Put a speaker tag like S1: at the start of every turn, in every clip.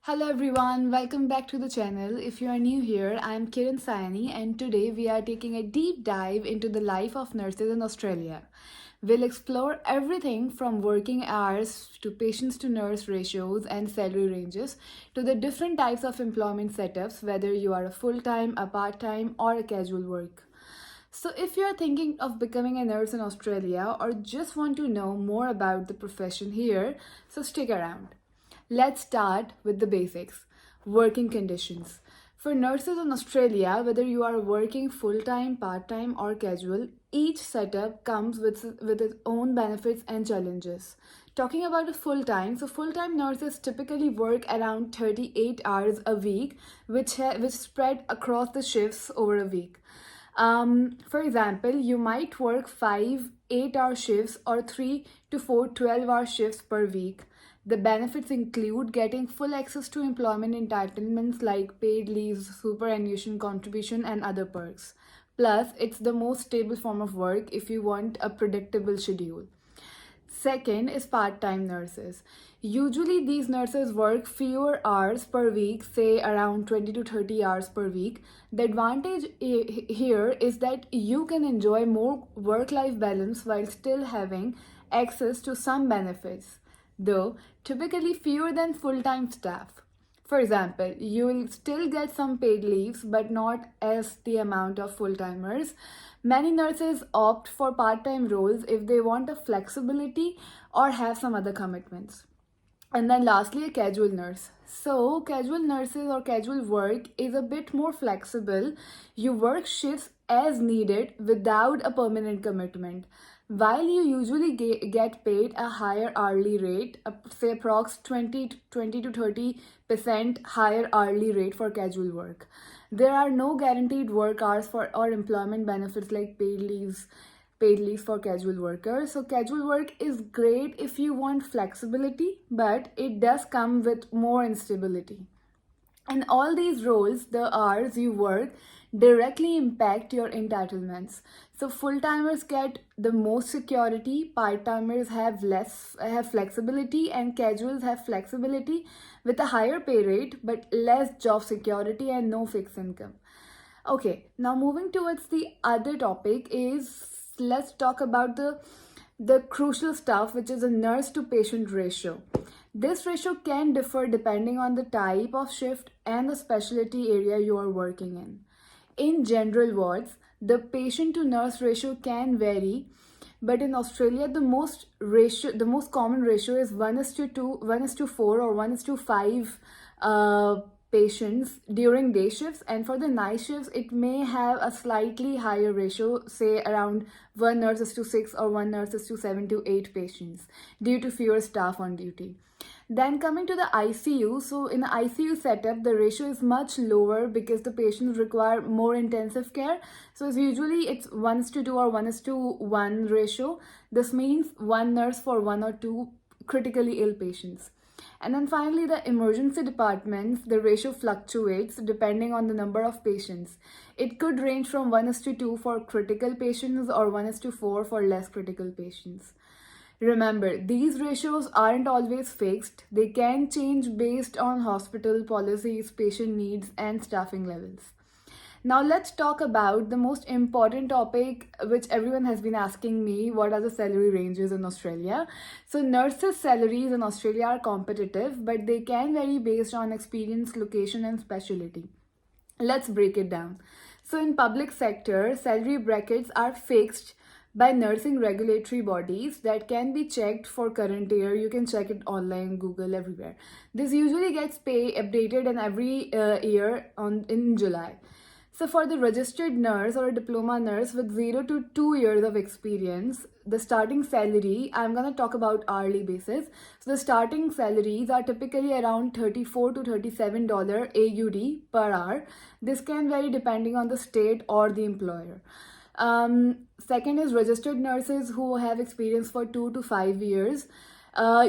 S1: Hello everyone, welcome back to the channel. If you are new here, I am Kiran Sayani and today we are taking a deep dive into the life of nurses in Australia. We'll explore everything from working hours to patients to nurse ratios and salary ranges to the different types of employment setups, whether you are a full-time, a part-time or a casual work. So if you are thinking of becoming a nurse in Australia or just want to know more about the profession here, so stick around. Let's start with the basics. Working conditions. For nurses in Australia, whether you are working full time, part time, or casual, each setup comes with its own benefits and challenges. Talking about a full time, so full time nurses typically work around 38 hours a week, which spread across the shifts over a week. For example, you might work 5 8-hour shifts or 3 to 4 12-hour shifts per week. The benefits include getting full access to employment entitlements like paid leaves, superannuation contribution, and other perks. Plus, it's the most stable form of work if you want a predictable schedule. Second is part time nurses. Usually, these nurses work fewer hours per week, say around 20 to 30 hours per week. The advantage here is that you can enjoy more work life balance while still having access to some benefits, though typically fewer than full time staff. For example, you will still get some paid leaves, but not as the amount of full timers. Many nurses opt for part time roles if they want a flexibility or have some other commitments. And then lastly, a casual nurse. So, casual nurses or casual work is a bit more flexible. You work shifts as needed without a permanent commitment. While you usually get paid a higher hourly rate, say approx 20 to 30% higher hourly rate for casual work. There are no guaranteed work hours for or employment benefits like paid leaves for casual workers. So casual work is great if you want flexibility, but it does come with more instability. In all these roles, the hours you work directly impact your entitlements. So full timers get the most security, part timers have flexibility, and casuals have flexibility with a higher pay rate but less job security and no fixed income. Okay, now moving towards the other topic is let's talk about the crucial stuff, which is a nurse to patient ratio. This ratio can differ depending on the type of shift and the specialty area you are working in. In general wards, the patient to nurse ratio can vary, but in Australia, the most common ratio is 1:2, 1:4, or 1:5 patients during day shifts, and for the night shifts, it may have a slightly higher ratio, say around 1 nurse is to 6 or 1 nurse is to 7 to 8 patients, due to fewer staff on duty. Then coming to the ICU, so in the ICU setup, the ratio is much lower because the patients require more intensive care. So it's 1:2 or 1:1 ratio. This means 1 nurse for 1 or 2 critically ill patients. And then finally, the emergency departments, the ratio fluctuates depending on the number of patients. It could range from 1:2 for critical patients or 1:4 for less critical patients. Remember, these ratios aren't always fixed. They can change based on hospital policies, patient needs, and staffing levels. Now let's talk about the most important topic which everyone has been asking me, what are the salary ranges in Australia? So nurses' salaries in Australia are competitive, but they can vary based on experience, location, and specialty. Let's break it down. So in public sector, salary brackets are fixed by nursing regulatory bodies that can be checked for current year. You can check it online, Google, everywhere. This usually gets updated in every year in July. So for the registered nurse or a diploma nurse with 0 to 2 years of experience, the starting salary, I'm going to talk about hourly basis. So the starting salaries are typically around $34 to $37 AUD per hour. This can vary depending on the state or the employer. Second is registered nurses who have experience for 2 to 5 years.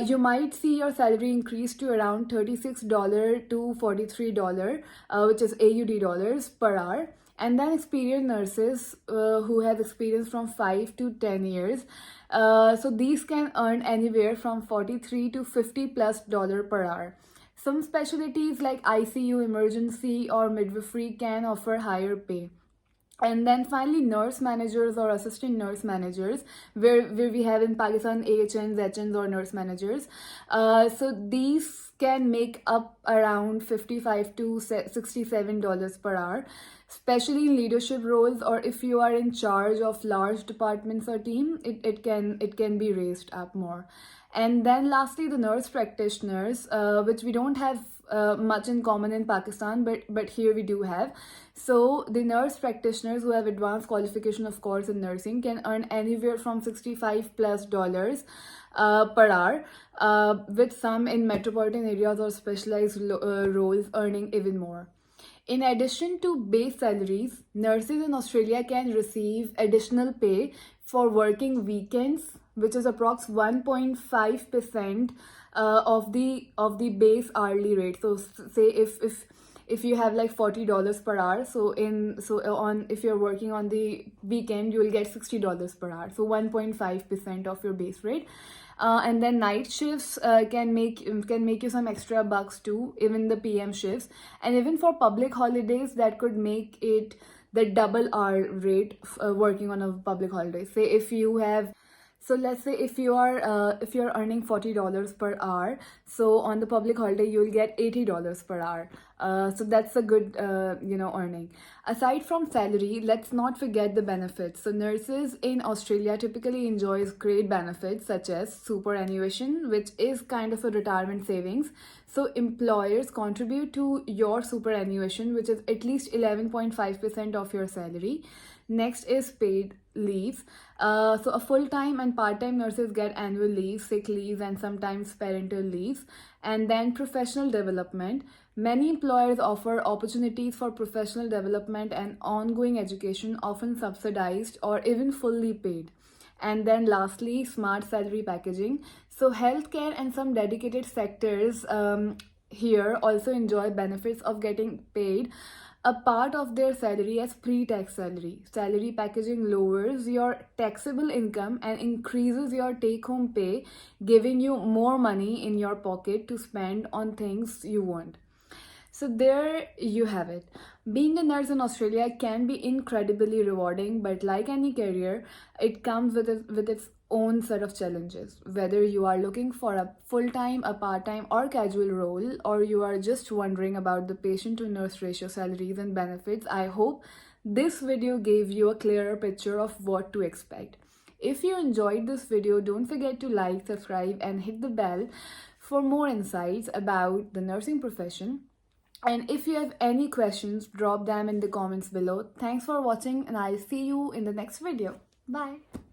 S1: You might see your salary increase to around $36 to $43, which is AUD dollars per hour. And then experienced nurses who have experience from 5 to 10 years. So these can earn anywhere from 43 to $50 plus per hour. Some specialties like ICU, emergency, or midwifery can offer higher pay. And then finally, nurse managers or assistant nurse managers, where we have in Pakistan AHNs, HNs, or nurse managers. So these can make up around $55 to $67 per hour, especially in leadership roles, or if you are in charge of large departments or team, it can be raised up more. And then lastly, the nurse practitioners, which we don't have much in common in Pakistan, but here we do have. So the nurse practitioners who have advanced qualification, of course, in nursing can earn anywhere from 65 plus dollars per hour, with some in metropolitan areas or specialized roles earning even more. In addition to base salaries, nurses in Australia can receive additional pay for working weekends, which is approx 1.5% of the base hourly rate. So say if you have like $40 per hour, if you're working on the weekend, you will get $60 per hour, so 1.5% of your base rate. And then night shifts can make you some extra bucks too, even the PM shifts. And even for public holidays, that could make it the double hour rate working on a public holiday. Say if you have, so let's say if you're earning $40 per hour, so on the public holiday you'll get $80 per hour. So that's a good earning. Aside from salary, let's not forget the benefits. So nurses in Australia typically enjoys great benefits such as superannuation, which is kind of a retirement savings. So employers contribute to your superannuation, which is at least 11.5% of your salary. Next is paid leaves. So a full-time and part-time nurses get annual leave, sick leave, and sometimes parental leaves. And then professional development. Many employers offer opportunities for professional development and ongoing education, often subsidized or even fully paid. And then lastly, smart salary packaging. So healthcare and some dedicated sectors here also enjoy benefits of getting paid a part of their salary as pre-tax salary. Salary packaging lowers your taxable income and increases your take-home pay, giving you more money in your pocket to spend on things you want. So there you have it. Being a nurse in Australia can be incredibly rewarding, but like any career, it comes with its own set of challenges. Whether you are looking for a full-time, a part-time, or casual role, or you are just wondering about the patient to nurse ratio, salaries, and benefits, I hope this video gave you a clearer picture of what to expect. If you enjoyed this video, don't forget to like, subscribe, and hit the bell for more insights about the nursing profession. And if you have any questions, drop them in the comments below. Thanks for watching, and I'll see you in the next video. Bye.